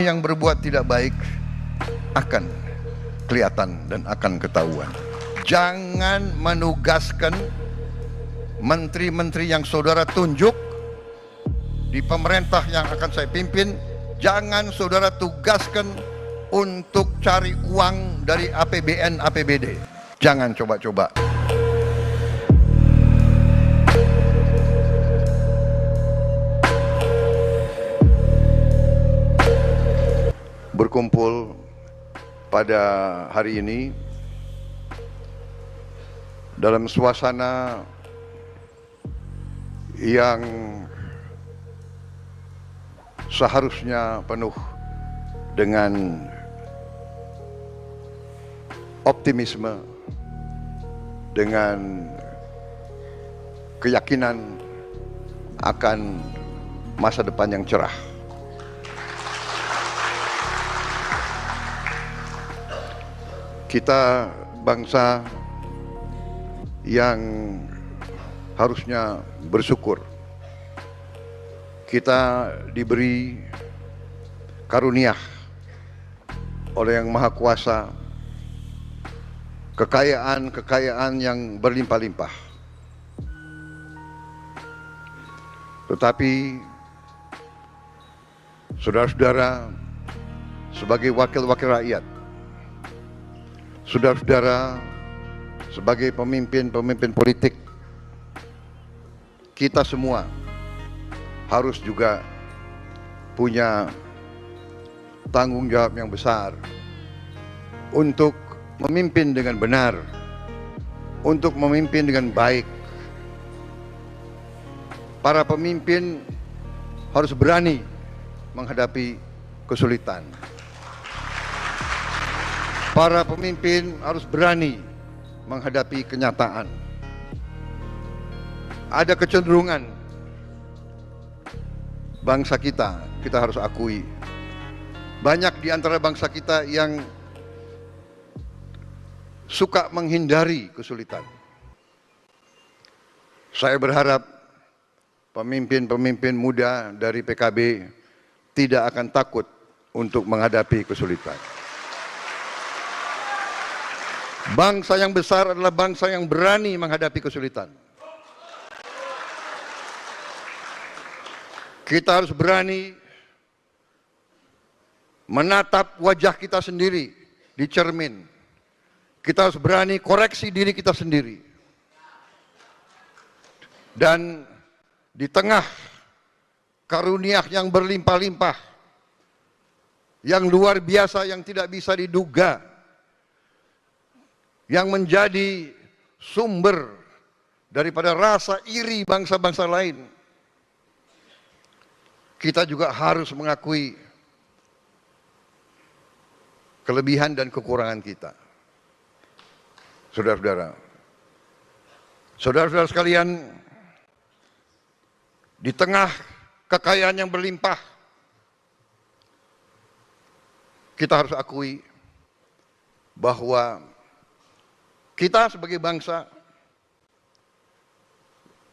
Yang berbuat tidak baik akan kelihatan dan akan ketahuan. Jangan menugaskan menteri-menteri yang saudara tunjuk di pemerintah yang akan saya pimpin, jangan saudara tugaskan untuk cari uang dari APBN, APBD. Jangan coba-coba. Berkumpul pada hari ini dalam suasana yang seharusnya penuh dengan optimisme, dengan keyakinan akan masa depan yang cerah. Kita bangsa yang harusnya bersyukur. Kita diberi karunia oleh Yang Maha Kuasa, kekayaan yang berlimpah-limpah. Tetapi saudara-saudara sebagai wakil-wakil rakyat, saudara-saudara sebagai pemimpin-pemimpin politik, kita semua harus juga punya tanggung jawab yang besar untuk memimpin dengan benar, untuk memimpin dengan baik. Para pemimpin harus berani menghadapi kesulitan. Para pemimpin harus berani menghadapi kenyataan. Ada kecenderungan bangsa kita harus akui, banyak di antara bangsa kita yang suka menghindari kesulitan. Saya berharap pemimpin-pemimpin muda dari PKB tidak akan takut untuk menghadapi kesulitan. Bangsa yang besar adalah bangsa yang berani menghadapi kesulitan. Kita harus berani menatap wajah kita sendiri di cermin. Kita harus berani koreksi diri kita sendiri. Dan di tengah karunia yang berlimpah-limpah, yang luar biasa, yang tidak bisa diduga, yang menjadi sumber daripada rasa iri bangsa-bangsa lain, kita juga harus mengakui kelebihan dan kekurangan kita. Saudara-saudara, saudara-saudara sekalian, di tengah kekayaan yang berlimpah, kita harus akui bahwa kita sebagai bangsa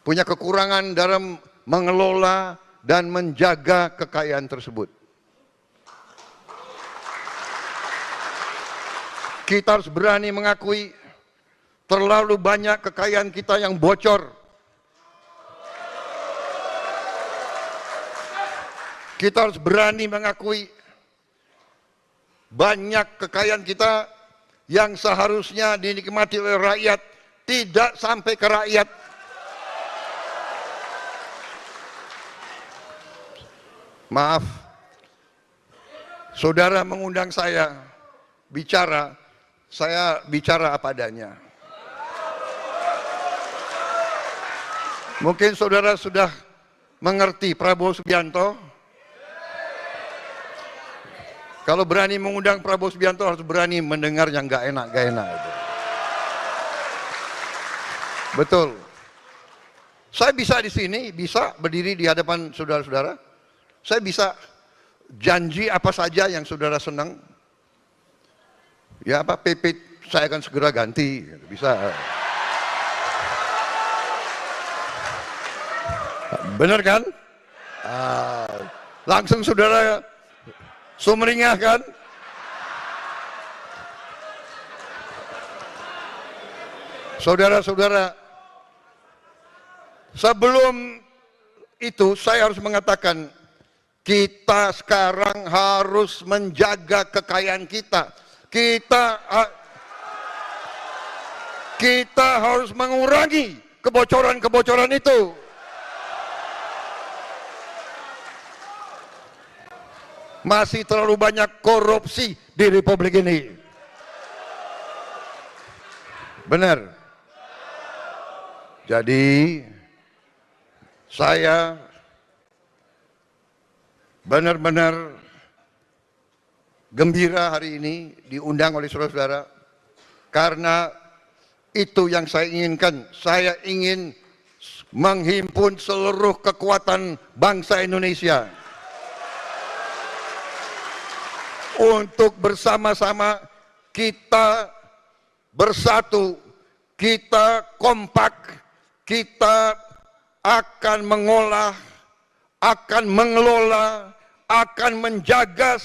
punya kekurangan dalam mengelola dan menjaga kekayaan tersebut. Kita harus berani mengakui terlalu banyak kekayaan kita yang bocor. Kita harus berani mengakui banyak kekayaan kita yang seharusnya dinikmati oleh rakyat tidak sampai ke rakyat. Maaf, saudara mengundang saya bicara, saya bicara apa adanya. Mungkin saudara sudah mengerti Prabowo Subianto. Kalau berani mengundang Prabowo Subianto harus berani mendengar yang gak enak itu. Betul. Saya bisa di sini, bisa berdiri di hadapan saudara-saudara. Saya bisa janji apa saja yang saudara senang. Ya apa PP saya akan segera ganti, bisa. Benar kan? Langsung saudara Sumringah kan? Saudara-saudara, sebelum itu saya harus mengatakan, kita sekarang harus menjaga kekayaan kita. Kita harus mengurangi kebocoran-kebocoran itu. Masih terlalu banyak korupsi di Republik ini. Benar. Jadi saya benar-benar gembira hari ini diundang oleh saudara-saudara, karena itu yang saya inginkan. Saya ingin menghimpun seluruh kekuatan bangsa Indonesia untuk bersama-sama kita bersatu, kita kompak, kita akan mengolah, akan mengelola, akan menjaga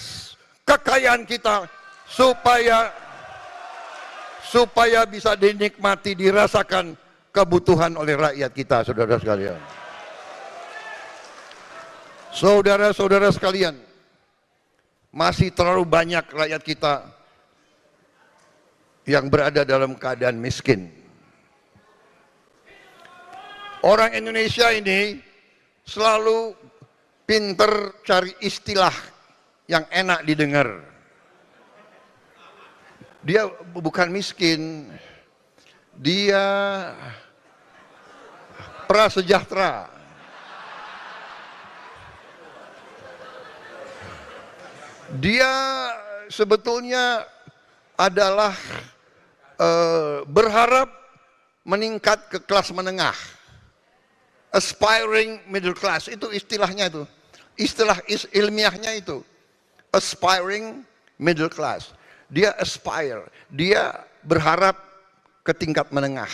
kekayaan kita supaya bisa dinikmati, dirasakan kebutuhan oleh rakyat kita, saudara sekalian. Saudara-saudara sekalian, masih terlalu banyak rakyat kita yang berada dalam keadaan miskin. Orang Indonesia ini selalu pinter cari istilah yang enak didengar. Dia bukan miskin, dia prasejahtera. Dia sebetulnya adalah berharap meningkat ke kelas menengah. Aspiring middle class, itu istilahnya itu. Istilah ilmiahnya itu. Aspiring middle class. Dia aspire, dia berharap ke tingkat menengah.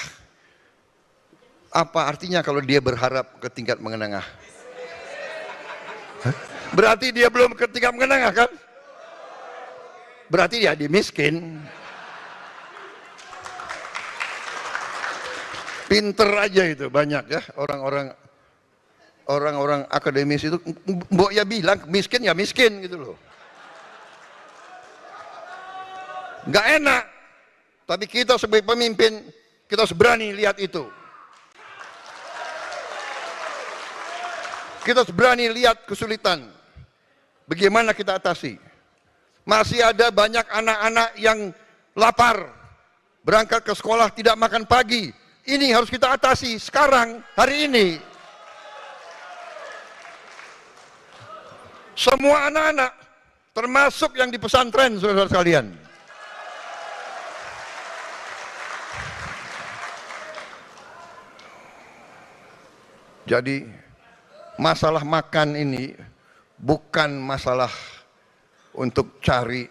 Apa artinya kalau dia berharap ke tingkat menengah? Berarti dia belum ke tingkat menengah kan? Berarti dia miskin. Pinter aja itu banyak ya orang-orang akademis itu. Mbok ya bilang miskin ya miskin gitu loh. Nggak enak. Tapi kita sebagai pemimpin, kita harus berani lihat itu. Kita harus berani lihat kesulitan. Bagaimana kita atasi? Masih ada banyak anak-anak yang lapar, berangkat ke sekolah tidak makan pagi. Ini harus kita atasi sekarang, hari ini. Semua anak-anak, termasuk yang di pesantren, saudara sekalian. Jadi masalah makan ini bukan masalah untuk cari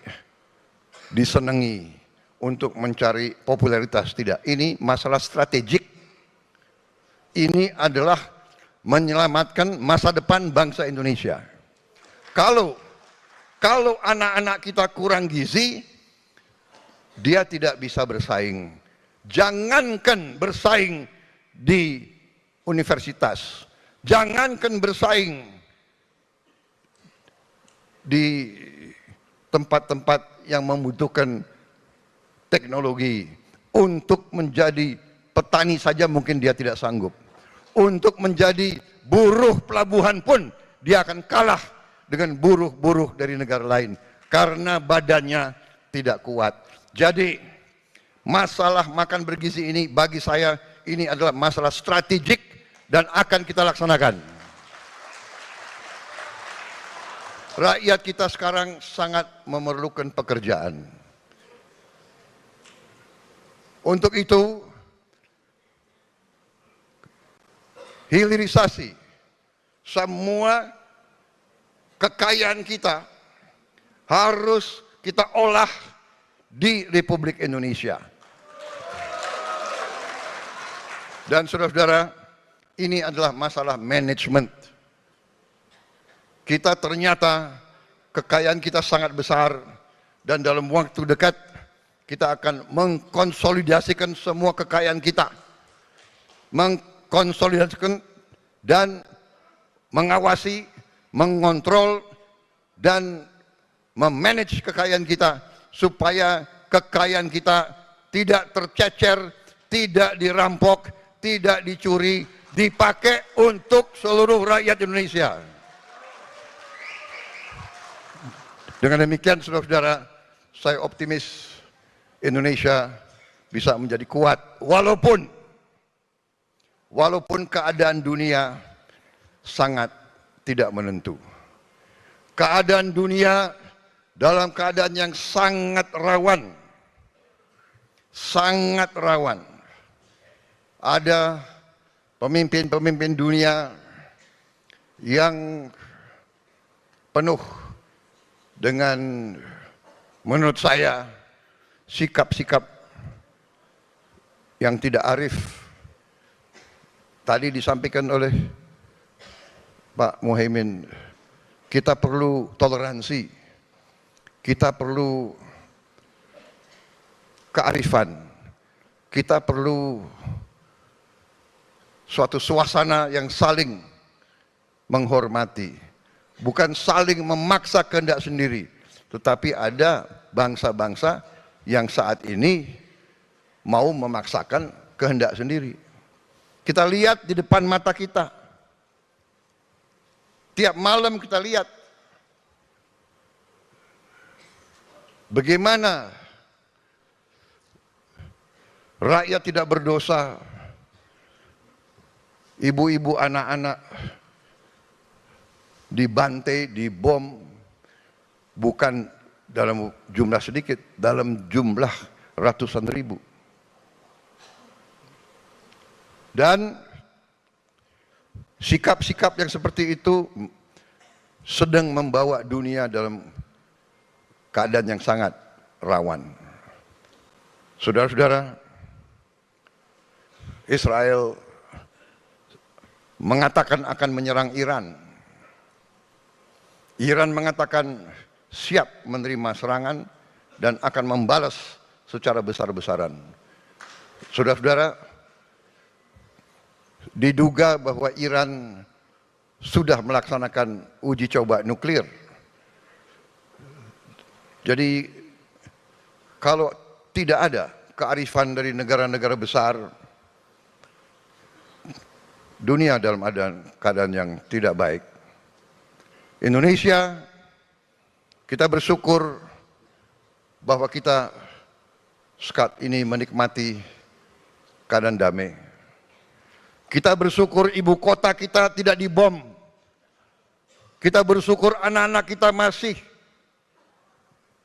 disenangi, untuk mencari popularitas, tidak. Ini masalah strategik. Ini adalah menyelamatkan masa depan bangsa Indonesia. Kalau anak-anak kita kurang gizi, dia tidak bisa bersaing. Jangankan bersaing di universitas, jangankan bersaing di tempat-tempat yang membutuhkan teknologi. Untuk menjadi petani saja mungkin dia tidak sanggup. Untuk menjadi buruh pelabuhan pun dia akan kalah dengan buruh-buruh dari negara lain karena badannya tidak kuat. Jadi masalah makan bergizi ini bagi saya ini adalah masalah strategik dan akan kita laksanakan. Rakyat kita sekarang sangat memerlukan pekerjaan. Untuk itu, hilirisasi semua kekayaan kita harus kita olah di Republik Indonesia. Dan saudara-saudara, ini adalah masalah manajemen. Kita ternyata kekayaan kita sangat besar dan dalam waktu dekat kita akan mengkonsolidasikan semua kekayaan kita. Mengkonsolidasikan dan mengawasi, mengontrol dan memanage kekayaan kita supaya kekayaan kita tidak tercecer, tidak dirampok, tidak dicuri, dipakai untuk seluruh rakyat Indonesia. Dengan demikian, saudara-saudara, saya optimis Indonesia bisa menjadi kuat walaupun keadaan dunia sangat tidak menentu. Keadaan dunia dalam keadaan yang sangat rawan. Sangat rawan. Ada pemimpin-pemimpin dunia yang penuh dengan, menurut saya, sikap-sikap yang tidak arif. Tadi disampaikan oleh Pak Muhaimin, kita perlu toleransi, kita perlu kearifan, kita perlu suatu suasana yang saling menghormati, bukan saling memaksa kehendak sendiri, tetapi ada bangsa-bangsa yang saat ini mau memaksakan kehendak sendiri. Kita lihat di depan mata kita, tiap malam kita lihat bagaimana rakyat tidak berdosa, ibu-ibu, anak-anak dibantai, dibom, bukan dalam jumlah sedikit, dalam jumlah ratusan ribu. Dan sikap-sikap yang seperti itu sedang membawa dunia dalam keadaan yang sangat rawan. Saudara-saudara, Israel mengatakan akan menyerang Iran. Iran mengatakan siap menerima serangan dan akan membalas secara besar-besaran. Saudara-saudara, diduga bahwa Iran sudah melaksanakan uji coba nuklir. Jadi kalau tidak ada kearifan dari negara-negara besar, dunia dalam keadaan yang tidak baik. Indonesia, kita bersyukur bahwa kita saat ini menikmati keadaan damai. Kita bersyukur ibu kota kita tidak dibom. Kita bersyukur anak-anak kita masih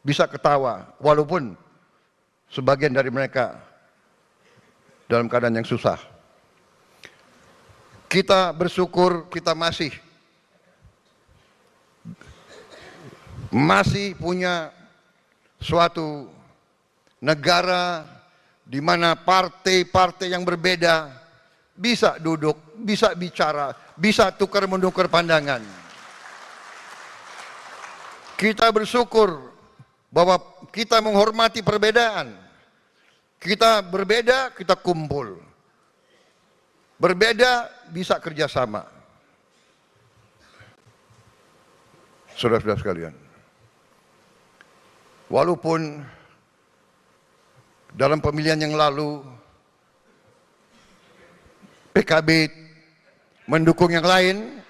bisa ketawa, walaupun sebagian dari mereka dalam keadaan yang susah. Kita bersyukur kita masih punya suatu negara di mana partai-partai yang berbeda bisa duduk, bisa bicara, bisa tukar-menukar pandangan. Kita bersyukur bahwa kita menghormati perbedaan. Kita berbeda, kita kumpul. Berbeda, bisa kerjasama. Saudara-saudara sekalian, walaupun dalam pemilihan yang lalu PKB mendukung yang lain,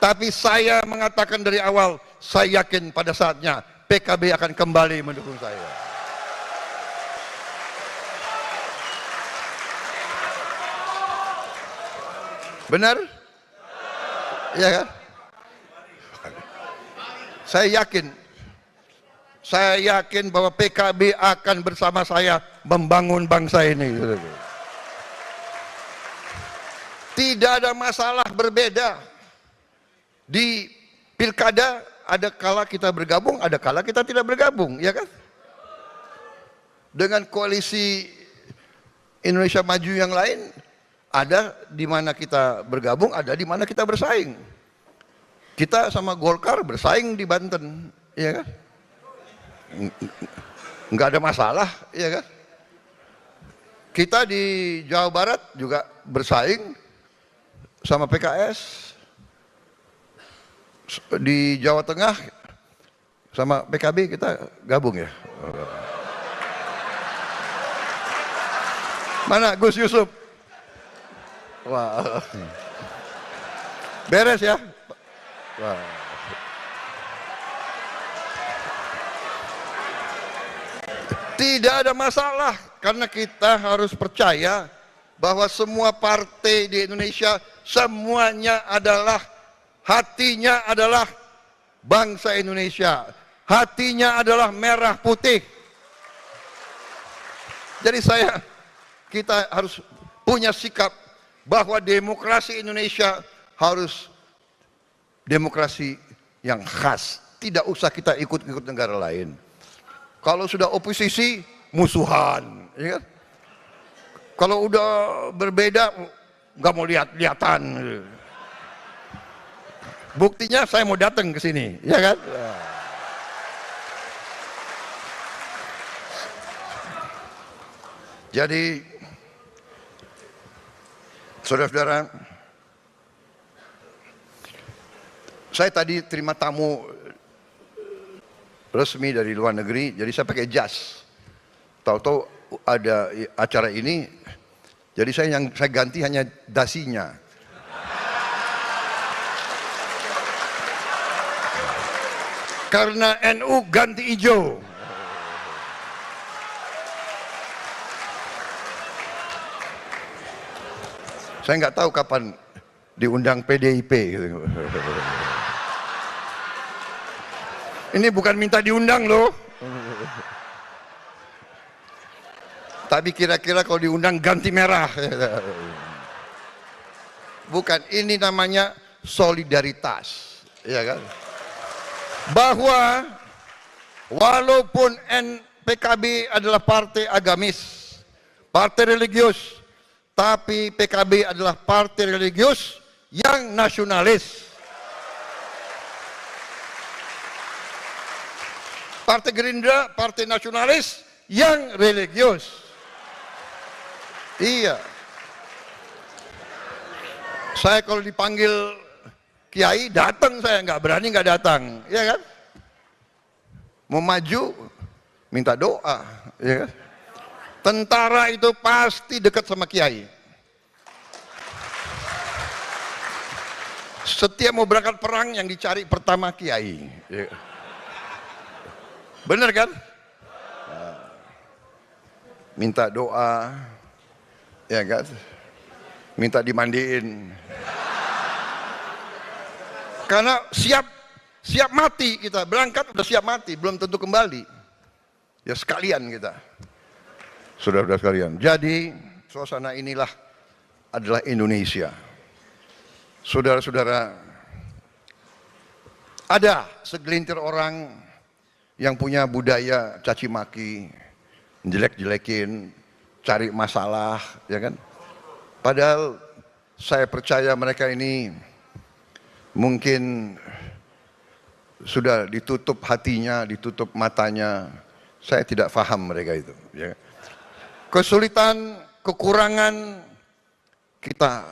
tapi saya mengatakan dari awal, saya yakin pada saatnya PKB akan kembali mendukung saya. Benar? Iya kan? Saya yakin bahwa PKB akan bersama saya membangun bangsa ini. Tidak ada masalah berbeda. Di pilkada ada kala kita bergabung, ada kala kita tidak bergabung, ya kan? Dengan koalisi Indonesia Maju yang lain, ada di mana kita bergabung, ada di mana kita bersaing. Kita sama Golkar bersaing di Banten, ya kan? Nggak ada masalah, ya kan? Kita di Jawa Barat juga bersaing sama PKS, di Jawa Tengah sama PKB kita gabung ya. Mana Gus Yusuf? Wah, beres ya. Wah. Tidak ada masalah karena kita harus percaya bahwa semua partai di Indonesia semuanya adalah hatinya adalah bangsa Indonesia, hatinya adalah merah putih. Jadi kita harus punya sikap bahwa demokrasi Indonesia harus demokrasi yang khas, tidak usah kita ikut-ikut negara lain. Kalau sudah oposisi, musuhan, ya kan? Kalau udah berbeda, nggak mau lihat-lihatan. Buktinya saya mau datang ke sini, ya kan? Jadi, saudara-saudara, saya tadi terima tamu resmi dari luar negeri, jadi saya pakai jas. Tahu-tahu ada acara ini, jadi saya ganti hanya dasinya. Karena NU ganti hijau. Saya nggak tahu kapan diundang PDIP. Ini bukan minta diundang loh. Tapi kira-kira kalau diundang ganti merah. Bukan, ini namanya solidaritas, ya kan? Bahwa walaupun PKB adalah partai agamis, partai religius, tapi PKB adalah partai religius yang nasionalis. Partai Gerindra, partai nasionalis yang religius. Iya. Saya kalau dipanggil kiai datang, saya nggak berani nggak datang, ya kan? Mau maju minta doa, ya kan? Tentara itu pasti dekat sama kiai. Setiap mau berangkat perang yang dicari pertama kiai. Ya. Bener kan? Minta doa, ya kan? Minta dimandiin. Karena siap mati kita, berangkat udah siap mati, belum tentu kembali. Ya sekalian kita. Saudara-saudara sekalian. Jadi suasana inilah adalah Indonesia. Saudara-saudara, ada segelintir orang yang punya budaya caci maki, jelek-jelekin, cari masalah, ya kan? Padahal saya percaya mereka ini mungkin sudah ditutup hatinya, ditutup matanya. Saya tidak paham mereka itu, ya. Kesulitan, kekurangan kita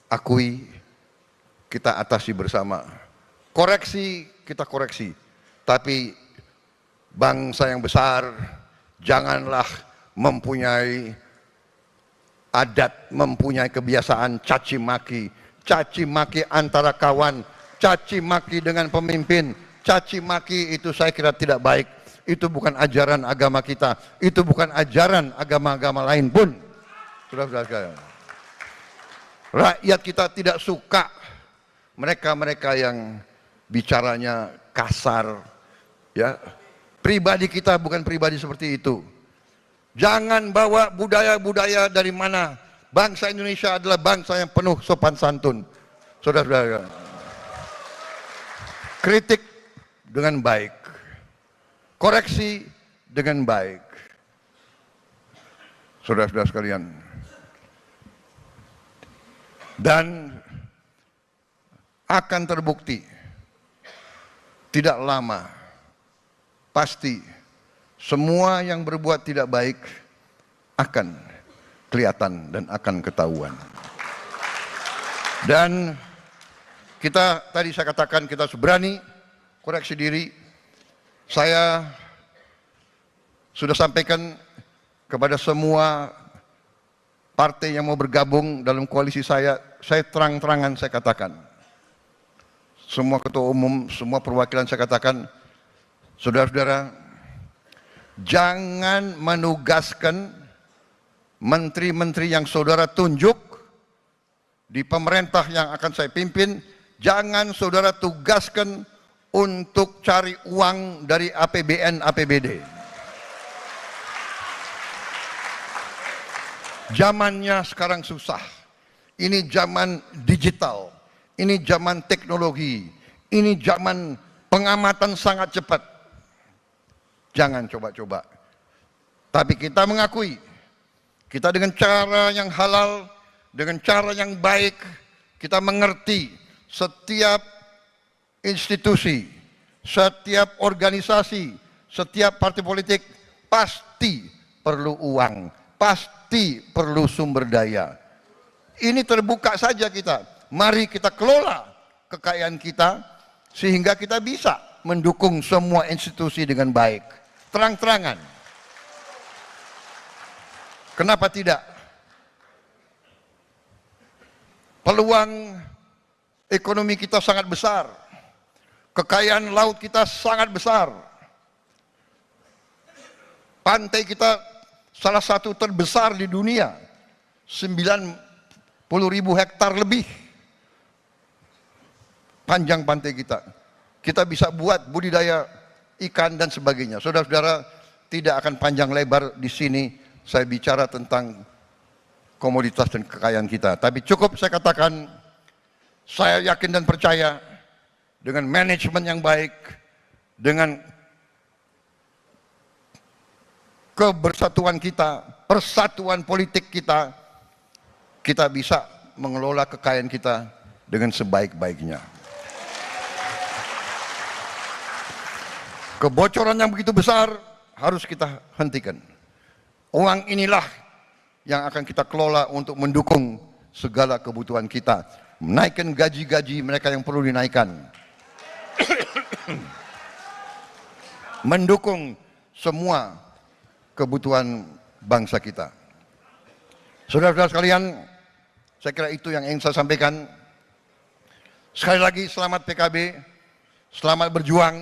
akui, kita atasi bersama. Koreksi, kita koreksi. Tapi bangsa yang besar janganlah mempunyai adat, mempunyai kebiasaan caci maki antara kawan, caci maki dengan pemimpin, caci maki itu saya kira tidak baik. Itu bukan ajaran agama kita, itu bukan ajaran agama-agama lain pun. Saudara-saudara sekalian. Rakyat kita tidak suka mereka-mereka yang bicaranya kasar, ya. Pribadi kita bukan pribadi seperti itu. Jangan bawa budaya-budaya dari mana. Bangsa Indonesia adalah bangsa yang penuh sopan santun. Saudara-saudara, kritik dengan baik, koreksi dengan baik. Saudara-saudara sekalian, dan akan terbukti tidak lama, pasti semua yang berbuat tidak baik akan kelihatan dan akan ketahuan. Dan kita, tadi saya katakan kita harus berani koreksi diri. Saya sudah sampaikan kepada semua partai yang mau bergabung dalam koalisi saya terang-terangan saya katakan. Semua ketua umum, semua perwakilan saya katakan, saudara-saudara, jangan menugaskan menteri-menteri yang saudara tunjuk di pemerintah yang akan saya pimpin, jangan saudara tugaskan untuk cari uang dari APBN, APBD. Zamannya sekarang susah. Ini zaman digital, ini zaman teknologi, ini zaman pengamatan sangat cepat. Jangan coba-coba. Tapi kita mengakui, kita dengan cara yang halal, dengan cara yang baik, kita mengerti setiap institusi, setiap organisasi, setiap partai politik pasti perlu uang, pasti perlu sumber daya. Ini terbuka saja kita. Mari kita kelola kekayaan kita sehingga kita bisa mendukung semua institusi dengan baik. Terang-terangan. Kenapa tidak? Peluang ekonomi kita sangat besar. Kekayaan laut kita sangat besar. Pantai kita salah satu terbesar di dunia. 90.000 hektar lebih. Panjang pantai kita. Kita bisa buat budidaya ikan dan sebagainya. Saudara-saudara, tidak akan panjang lebar di sini saya bicara tentang komoditas dan kekayaan kita. Tapi cukup saya katakan, saya yakin dan percaya dengan manajemen yang baik, dengan kebersatuan kita, persatuan politik kita, kita bisa mengelola kekayaan kita dengan sebaik-baiknya. Kebocoran yang begitu besar harus kita hentikan. Uang inilah yang akan kita kelola untuk mendukung segala kebutuhan kita. Menaikkan gaji-gaji mereka yang perlu dinaikkan. Mendukung semua kebutuhan bangsa kita. Saudara-saudara sekalian, saya kira itu yang ingin saya sampaikan. Sekali lagi selamat PKB, selamat berjuang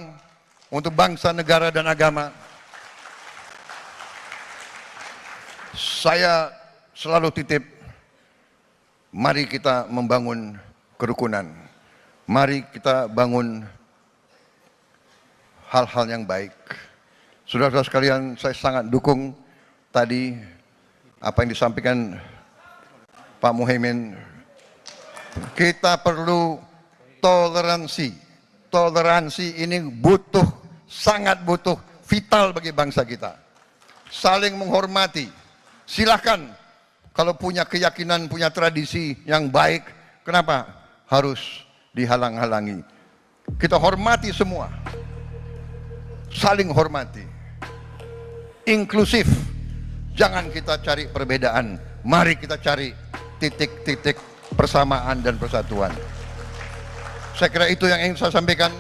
untuk bangsa, negara, dan agama. Saya selalu titip, mari kita membangun kerukunan. Mari kita bangun hal-hal yang baik. Saudara-saudara sekalian, saya sangat dukung tadi apa yang disampaikan Pak Muhaimin. Kita perlu toleransi. Toleransi ini butuh, sangat butuh, vital bagi bangsa kita. Saling menghormati. Silakan kalau punya keyakinan, punya tradisi yang baik, kenapa harus dihalang-halangi? Kita hormati semua. Saling hormati. Inklusif. Jangan kita cari perbedaan. Mari kita cari titik-titik persamaan dan persatuan. Saya kira itu yang ingin saya sampaikan.